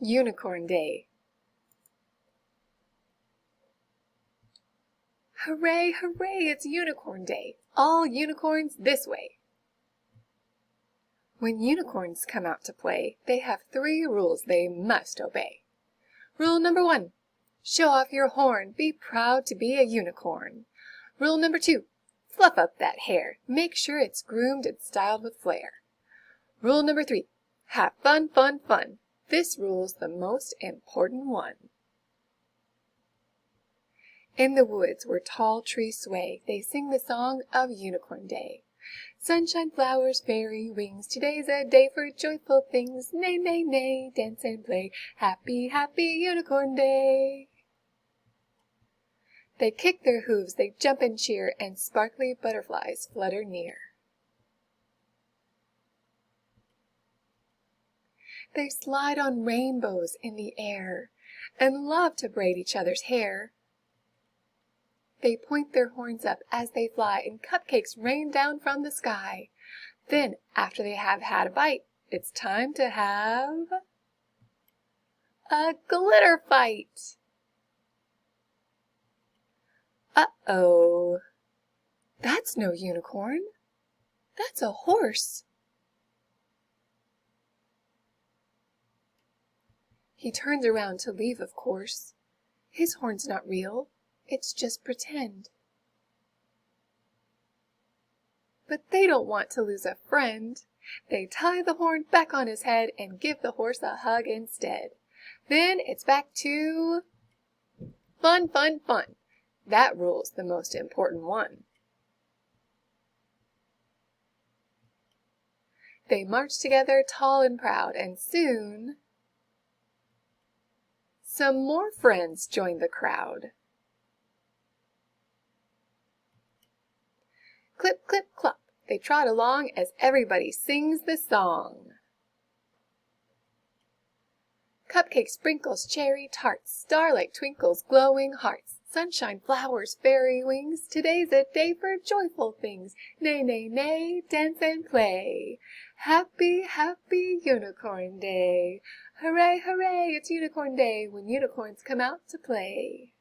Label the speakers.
Speaker 1: Unicorn Day. Hooray, hooray, it's Unicorn Day! All unicorns this way! When unicorns come out to play, they have 3 rules they must obey. Rule number 1, show off your horn, be proud to be a unicorn. Rule number 2, fluff up that hair, make sure it's groomed and styled with flair. Rule number 3, have fun, fun, fun. This rule's the most important one. In the woods where tall trees sway, they sing the song of Unicorn Day. Sunshine, flowers, fairy wings, today's a day for joyful things. Neigh, neigh, neigh, dance and play, happy, happy Unicorn Day. They kick their hooves, they jump and cheer, and sparkly butterflies flutter near. They slide on rainbows in the air, and love to braid each other's hair. They point their horns up as they fly, and cupcakes rain down from the sky. Then, after they have had a bite, it's time to have a glitter fight. Uh-oh. That's no unicorn. That's a horse. He turns around to leave, of course. His horn's not real. It's just pretend. But they don't want to lose a friend. They tie the horn back on his head and give the horse a hug instead. Then it's back to fun, fun, fun. That rule's the most important one. They march together tall and proud, and soon some more friends join the crowd. Clip, clip, clop, they trot along as everybody sings the song. Cupcake sprinkles, cherry tarts, starlight twinkles, glowing hearts, sunshine, flowers, fairy wings, today's a day for joyful things. Neigh, neigh, neigh, dance and play, happy, happy Unicorn Day. Hooray, hooray, it's Unicorn Day when unicorns come out to play.